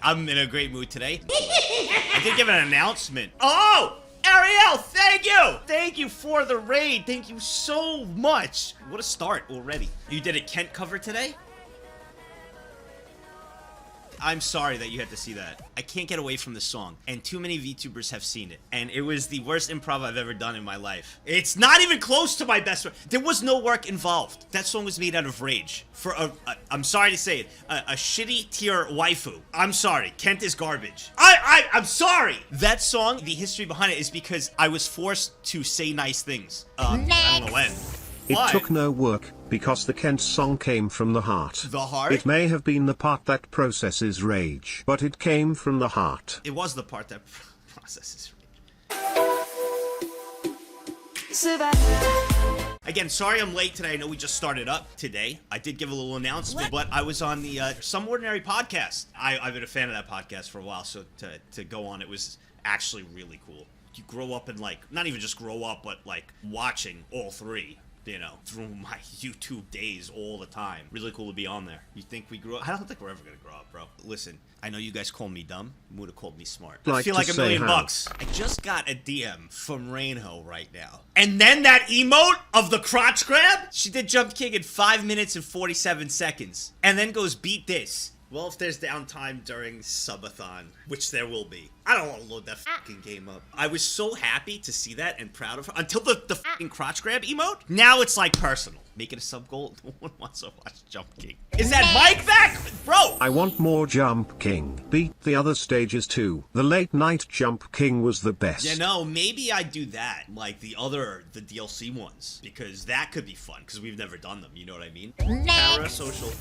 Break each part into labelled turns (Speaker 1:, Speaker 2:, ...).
Speaker 1: I'm in a great mood today. I did give an announcement. Oh! Ariel, thank you! Thank you for the raid. Thank you so much. What a start already. You did a Kent cover today? I'm sorry that you had to see that. I can't get away from this song, and too many VTubers have seen it, and it was the worst improv I've ever done in my life. It's not even close to my best work. There was no work involved. That song was made out of rage. For I'm sorry to say it, a shitty tier waifu. I'm sorry, Kent is garbage. I'm sorry! That song, the history behind it is because I was forced to say nice things. I don't know when.
Speaker 2: It took no work, because the Kent song came from the heart.
Speaker 1: The heart?
Speaker 2: It may have been the part that processes rage, but it came from the heart.
Speaker 1: It was the part that processes rage. Again, sorry I'm late today. I know we just started up today. I did give a little announcement, but I was on the Some Ordinary podcast. I've been a fan of that podcast for a while, so to go on, it was actually really cool. You grow up and, like, not even just grow up, but, like, watching all three. You know, through my YouTube days all the time. Really cool to be on there. You think we grew up? I don't think we're ever gonna grow up, bro. Listen, I know you guys call me dumb. You would have called me smart. I feel like $1 million bucks. I just got a DM from Rainho right now. And then that emote of the crotch grab? She did jump kick in 5 minutes and 47 seconds. And then goes beat this. Well, if there's downtime during subathon, which there will be, I don't want to load that fucking game up. I was so happy to see that and proud of her until the fucking crotch grab emote. Now it's like personal. Make it a sub goal. No one wants to watch Jump King. Is that Mike back? Bro!
Speaker 2: I want more Jump King. Beat the other stages too. The late night Jump King was the best.
Speaker 1: Yeah, no, maybe I do that. Like the DLC ones. Because that could be fun. Because we've never done them. You know what I mean? Parasocial.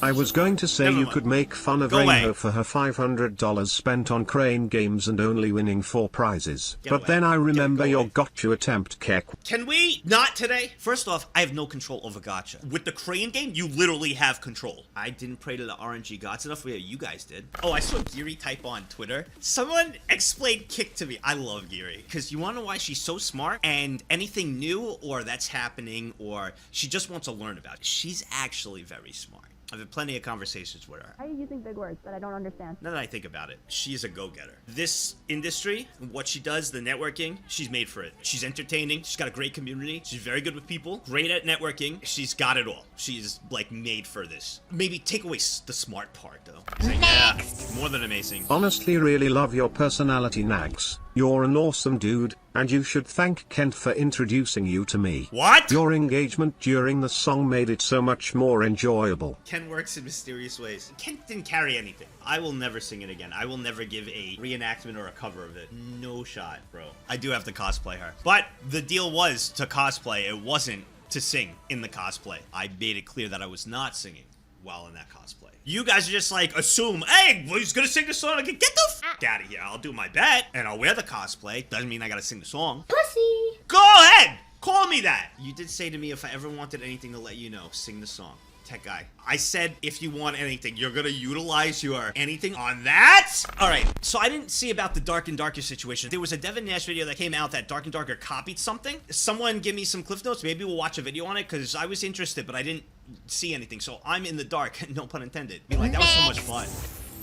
Speaker 2: I was going to say you could make fun of Rainho for her $500 spent on crane games and only winning 4 prizes. But then I remember your gotcha attempt, Keck.
Speaker 1: Can we? Not today. First off, I have no control over gotcha. With the crane game, you literally have control. I didn't pray to the RNG gods enough. Yeah, you guys did. Oh, I saw Geary type on Twitter. Someone explained Kick to me. I love Geary. Because you want to know why she's so smart? And anything new or that's happening or she just wants to learn about it. She's actually very smart. I've had plenty of conversations with her.
Speaker 3: Why are you using big words that I don't understand?
Speaker 1: Now that I think about it, she's a go-getter. This industry, what she does, the networking, she's made for it. She's entertaining. She's got a great community. She's very good with people. Great at networking. She's got it all. She's, like, made for this. Maybe take away the smart part, though. Yeah, more than amazing.
Speaker 2: Honestly really love your personality, Nagzz. You're an awesome dude, and you should thank Kent for introducing you to me.
Speaker 1: What?
Speaker 2: Your engagement during the song made it so much more enjoyable.
Speaker 1: Kent works in mysterious ways. Kent didn't carry anything. I will never sing it again. I will never give a reenactment or a cover of it. No shot, bro. I do have to cosplay her. But the deal was to cosplay. It wasn't to sing in the cosplay. I made it clear that I was not singing while in that cosplay. You guys are just like, assume, hey, well, he's gonna sing the song. Like, get the f out of here. I'll do my bet, and I'll wear the cosplay. Doesn't mean I gotta sing the song.
Speaker 3: Pussy!
Speaker 1: Go ahead! Call me that! You did say to me if I ever wanted anything to let you know, sing the song. Tech guy. I said if you want anything, you're gonna utilize your anything on that? Alright, so I didn't see about the Dark and Darker situation. There was a Devin Nash video that came out that Dark and Darker copied something. Someone give me some cliff notes. Maybe we'll watch a video on it, because I was interested, but I didn't see anything. So I'm in the dark, no pun intended. Be like, that was so much fun.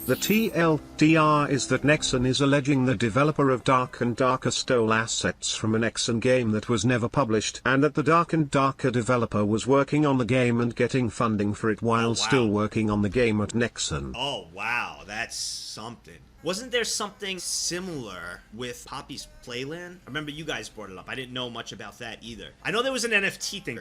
Speaker 2: The TLDR is that Nexon is alleging the developer of Dark and Darker stole assets from a Nexon game that was never published, and that the Dark and Darker developer was working on the game and getting funding for it while still working on the game at Nexon.
Speaker 1: Oh wow, that's something. Wasn't there something similar with Poppy's Playland? I remember you guys brought it up. I didn't know much about that either. I know there was an NFT thing.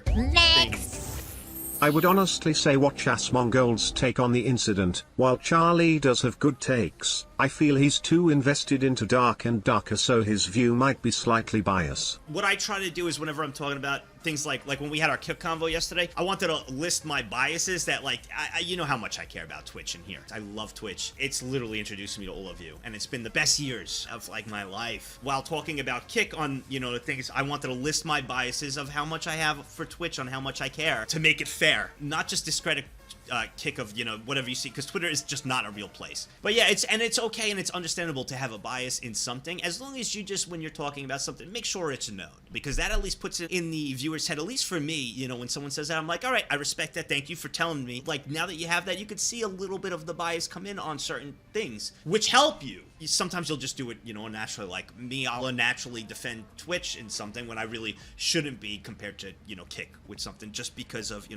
Speaker 2: I would honestly say watch Asmongold's take on the incident. While Charlie does have good takes, I feel he's too invested into Dark and Darker, so his view might be slightly biased.
Speaker 1: What I try to do is whenever I'm talking about things like when we had our Kick convo yesterday, I wanted to list my biases that, like, you know how much I care about Twitch in here. I love Twitch. It's literally introduced me to all of you, and it's been the best years of, like, my life. While talking about Kick on, you know, the things, I wanted to list my biases of how much I have for Twitch on how much I care to make it fair. Not just discredit kick of, whatever you see, because Twitter is just not a real place. But yeah, it's okay and it's understandable to have a bias in something, as long as you just, when you're talking about something, make sure it's known, because that at least puts it in the viewer's head. At least for me, when someone says that, I'm like, all right, I respect that. Thank you for telling me. Like, now that you have that, you could see a little bit of the bias come in on certain things, which help you. Sometimes you'll just do it, naturally. Like me, I'll naturally defend Twitch in something when I really shouldn't be, compared to, Kick with something, just because of,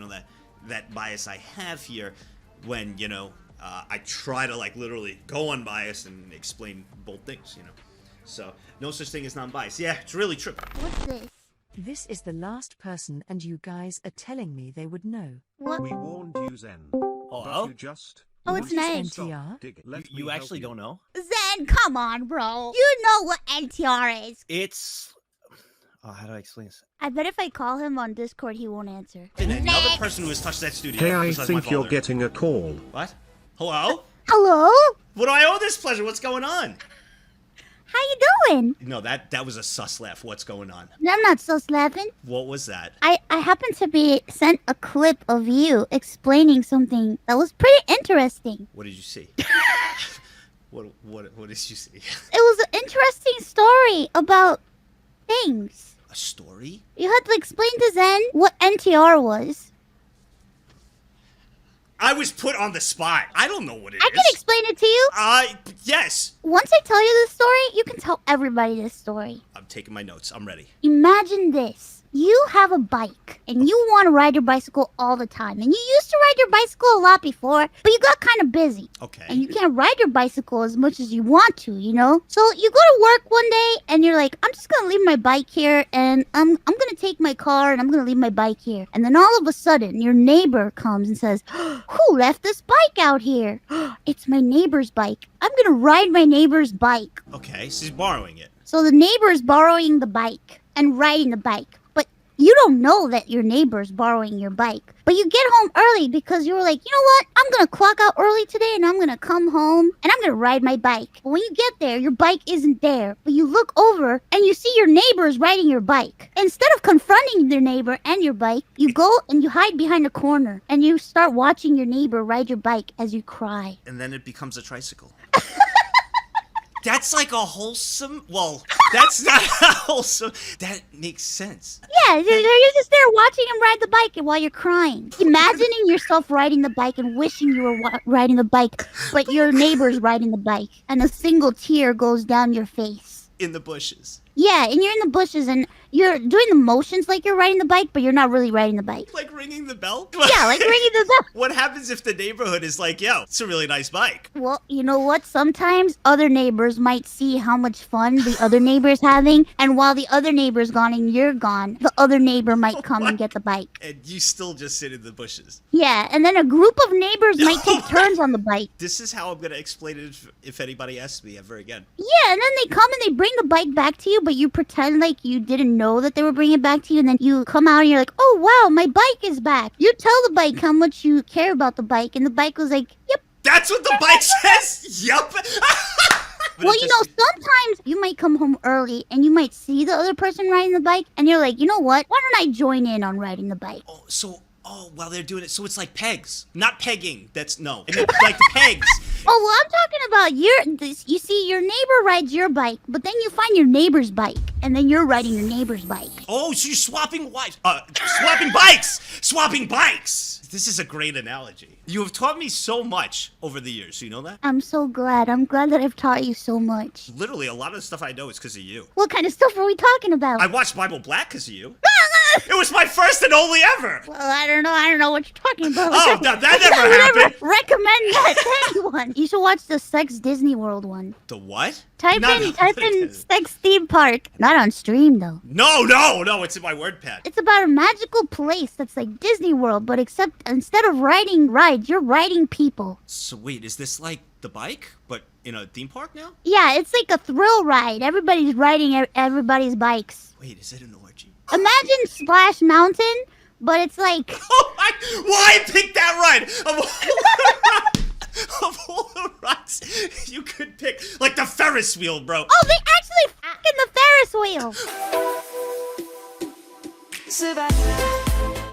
Speaker 1: that bias I have here when, I try to, like, literally go unbiased and explain both things, So, no such thing as non-biased. Yeah, it's really true.
Speaker 4: What's this?
Speaker 5: This is the last person, and you guys are telling me they would know.
Speaker 4: What?
Speaker 2: We warned you, Zen.
Speaker 6: Hello?
Speaker 2: But you just...
Speaker 4: Oh, it's Nagzz.
Speaker 5: NTR?
Speaker 6: You actually don't know?
Speaker 4: Zen, come on, bro. You know what NTR is.
Speaker 6: It's... Oh, how do I explain this?
Speaker 4: I bet if I call him on Discord, he won't answer.
Speaker 1: And another person who has touched that studio.
Speaker 2: Hey, I
Speaker 1: besides my
Speaker 2: think you're
Speaker 1: father.
Speaker 2: getting a call.
Speaker 1: What? Hello?
Speaker 4: Hello?
Speaker 1: What do I owe this pleasure? What's going on?
Speaker 4: How you doing?
Speaker 1: No, that was a sus laugh. What's going on?
Speaker 4: I'm not so laughing.
Speaker 1: What was that?
Speaker 4: I happened to be sent a clip of you explaining something that was pretty interesting.
Speaker 1: What did you see? What did you see?
Speaker 4: It was an interesting story about things.
Speaker 1: A story?
Speaker 4: You had to explain to Zen what NTR was.
Speaker 1: I was put on the spot. I don't know what it is.
Speaker 4: I can explain it to you.
Speaker 1: Yes.
Speaker 4: Once I tell you this story, you can tell everybody this story.
Speaker 1: I'm taking my notes. I'm ready.
Speaker 4: Imagine this. You have a bike, and you want to ride your bicycle all the time. And you used to ride your bicycle a lot before, but you got kind of busy.
Speaker 1: Okay.
Speaker 4: And you can't ride your bicycle as much as you want to, So you go to work one day, and you're like, I'm just going to leave my bike here, and I'm going to take my car, and I'm going to leave my bike here. And then all of a sudden, your neighbor comes and says, who left this bike out here? It's my neighbor's bike. I'm going to ride my neighbor's bike.
Speaker 1: Okay, so he's borrowing it.
Speaker 4: So the neighbor is borrowing the bike and riding the bike. But you don't know that your neighbor's borrowing your bike. But you get home early because you were like, you know what? I'm going to clock out early today and I'm going to come home and I'm going to ride my bike. But when you get there, your bike isn't there. But you look over and you see your neighbor's riding your bike. Instead of confronting your neighbor and your bike, you go and you hide behind a corner and you start watching your neighbor ride your bike as you cry.
Speaker 1: And then it becomes a tricycle. That's like a wholesome... Well, that's not wholesome. That makes sense.
Speaker 4: Yeah, you're just there watching him ride the bike while you're crying. Imagining yourself riding the bike and wishing you were riding the bike, but your neighbor's riding the bike. And a single tear goes down your face.
Speaker 1: In the bushes.
Speaker 4: Yeah, and you're in the bushes and you're doing the motions like you're riding the bike, but you're not really riding the bike.
Speaker 1: Like ringing the bell?
Speaker 4: Yeah, like ringing the bell.
Speaker 1: What happens if the neighborhood is like, yo, it's a really nice bike?
Speaker 4: Well, you know what? Sometimes other neighbors might see how much fun the other neighbor's having, and while the other neighbor's gone and you're gone, the other neighbor might come and get the bike.
Speaker 1: And you still just sit in the bushes.
Speaker 4: Yeah, and then a group of neighbors might take turns on the bike.
Speaker 1: This is how I'm going to explain it if anybody asks me ever again.
Speaker 4: Yeah, and then they come and they bring the bike back to you, but you pretend like you didn't know that they were bringing it back to you, and then you come out and you're like, oh wow, my bike is back. You tell the bike how much you care about the bike, and the bike was like, yep.
Speaker 1: That's what the bike says? Yup.
Speaker 4: Well, sometimes you might come home early and you might see the other person riding the bike, and you're like, you know what? Why don't I join in on riding the bike?
Speaker 1: Oh, while they're doing it, so it's like pegs. Not pegging. That's, no. I mean, like the pegs.
Speaker 4: Oh, well, I'm talking about you see, your neighbor rides your bike, but then you find your neighbor's bike, and then you're riding your neighbor's bike.
Speaker 1: Oh, so you're swapping swapping bikes! Swapping bikes! This is a great analogy. You have taught me so much over the years, you know that?
Speaker 4: I'm so glad. I'm glad that I've taught you so much.
Speaker 1: Literally, a lot of the stuff I know is because of you.
Speaker 4: What kind of stuff are we talking about?
Speaker 1: I watched Bible Black because of you. It was my first and only ever!
Speaker 4: Well, I don't know what you're talking about.
Speaker 1: Oh, no, that never happened!
Speaker 4: Recommend that to anyone. You should watch the Sex Disney World one.
Speaker 1: The what?
Speaker 4: Type in Sex Theme Park. Not on stream, though.
Speaker 1: No, it's in my WordPad.
Speaker 4: It's about a magical place that's like Disney World, but except instead of riding rides, you're riding people.
Speaker 1: So wait, is this like the bike, but in a theme park now?
Speaker 4: Yeah, it's like a thrill ride. Everybody's riding everybody's bikes.
Speaker 1: Wait, is it an orgy?
Speaker 4: Imagine Splash Mountain, but it's like...
Speaker 1: Why pick that ride? Of all the rides you could pick, like the Ferris wheel, bro.
Speaker 4: Oh, they actually f***ing the Ferris wheel.